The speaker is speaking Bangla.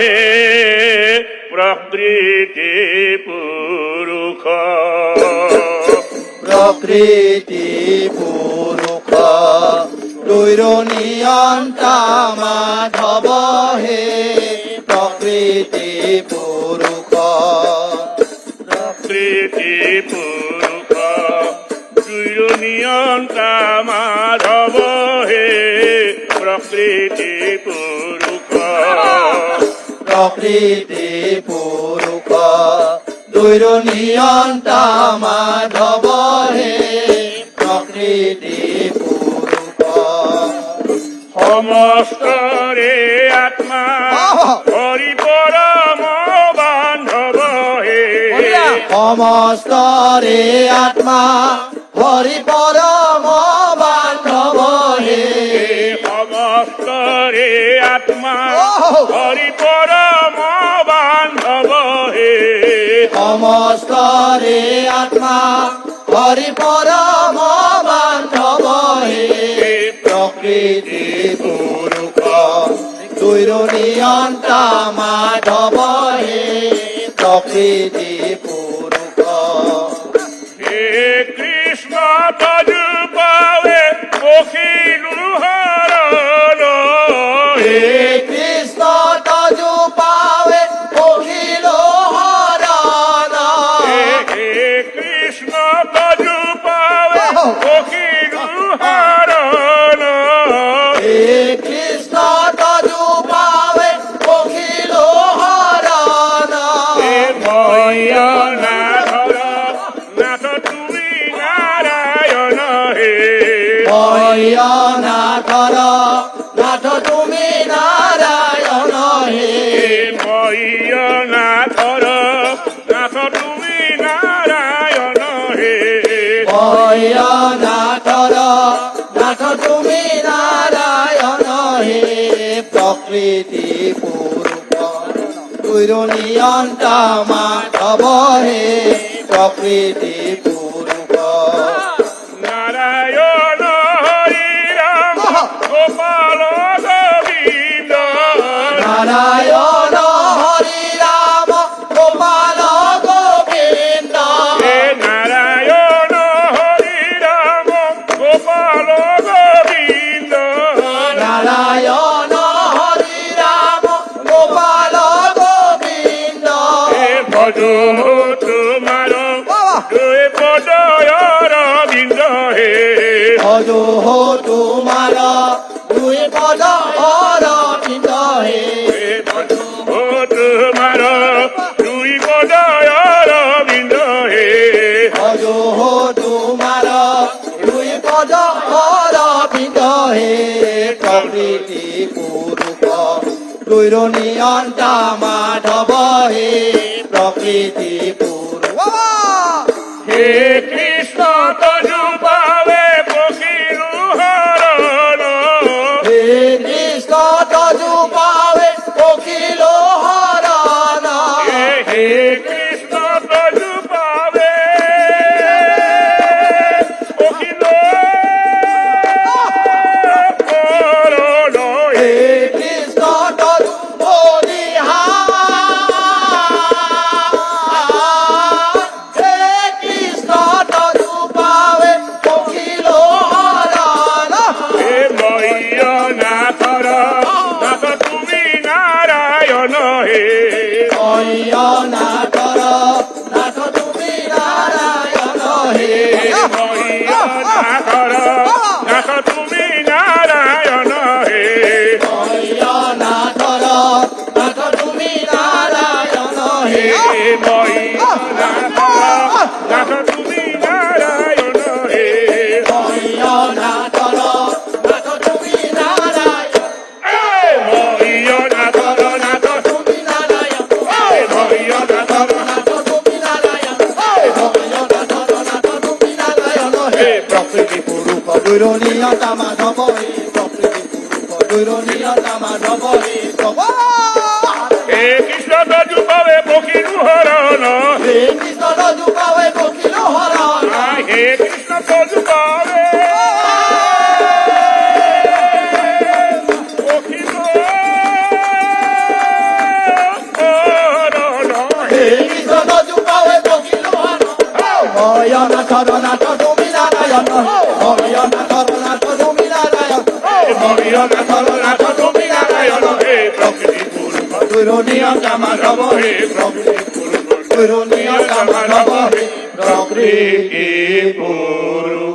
হে প্রকৃতি পুরুষ প্রকৃতি পুরুষ দৈর নিয়ন্তা মাধব হে প্রকৃতি পুরুষ প্রকৃতি পুরুষ দুইর নিয়ন্তা মাধব হে প্রকৃতি পুরুষ প্রকৃতি পুরুষ দৈর নিয়ন্তা মাধব হে প্রকৃতি পুরুষ সমস্তরে আত্মা হরি পরম বান্ধব হে সমস্তরে আত্মা হরি পরম বান্ধব হে সমস্তরে আত্মা হরি পরম বান্ধব হে সমস্তরে আত্মা হরি পরম বান্ধব হে প্রকৃতি পুরুষ দৈর নিয়ন্তা মাধব হে প্রকৃতি পুরুষ হে কৃষ্ণ তজু পাবে পখিলু হরণ হে কৃষ্ণ তজু পাবে অখিল হরণ হে কৃষ্ণ তজু পাবে পখিলু হরণ হে কৃষ্ণ তজু পাবে অখিল হরণ নাথ নাথ তুমি নারায়ণ হে নাথর নাথ তুমি নারায়ণ হে নাথর নাথ তুমি নারায়ণ হে নাথর নাথ তুমি নারায়ণ হে প্রকৃতি পুরুষ দৈর নিয়ন্তা মাধব হে প্রকৃতি পুরুষ নারায়ণ হরি রাম গোপাল গোবিন্দ নারায়ণ হরি রাম গোপাল গোবিন্দ হে নারায়ণ হরি রাম গোপাল গোবিন্দ নারায়ণ হরি রাম গোপাল গোবিন্দ হে ভজ তোমার দুই পদয়র বিন্দ হে ভজ তোমার দুই পদ অরবিন্দ হে ভজ তোমার দুই পদয়র বিন্দ হে ভজ তোমার দুই পদ অরবিন্দ হে প্রকৃতি পুরুষ দৈর নিয়ন্তা মাধব হে প্রকৃতি পুরুষ হে কৃষ্ণ তজু পাবে পখিলু হরণ হে কৃষ্ণ তজু পাবে অখিল হরণ হে কৃষ্ণ তজু পাবে পখিলু হরণ হে কৃষ্ণ তজু হে কৃষ্ণ তজু পাবে অখিল হরণ হে নাথর নাথ তুমি নারায়ণ হে নাথর নাথ তুমি নারায়ণ হে নাথর নাথ তুমি নারায়ণ হে নাথর নাথ তুমি নারায়ণ হে নাথ তুমি নারায়ণ হে নাথর নাথ তুমি নারায়ণ নাথর নাথ তুমি নারায়ণ নাথর নাথ তুমি নারায়ণ নাথর নাথ তুমি নারায়ণ হে প্রকৃতি পুরুষ দৈর নিয়ন্তা মাধব হে প্রকৃতি পুরুষ দৈর নিয়ন্তা মাধব হে হে কৃষ্ণ তজু পাবে পখিলু হরণ হে কৃষ্ণ তজু পাবে অখিল হরণ হে কৃষ্ণ তজু পাবে পখিলু ধরনাথ তুমি নারায়ণ হে ভয়নাথ ধরনাথ তুমি নারায়ণ ভয়নাথ ধরনাথ তুমি নারায়ণ হে প্রকৃতি পুরুষ দৈরনিয়তা মাধব হে প্রকৃতি পুরুষ দৈরনিয়তা মাধব প্রকৃতি পুরুষ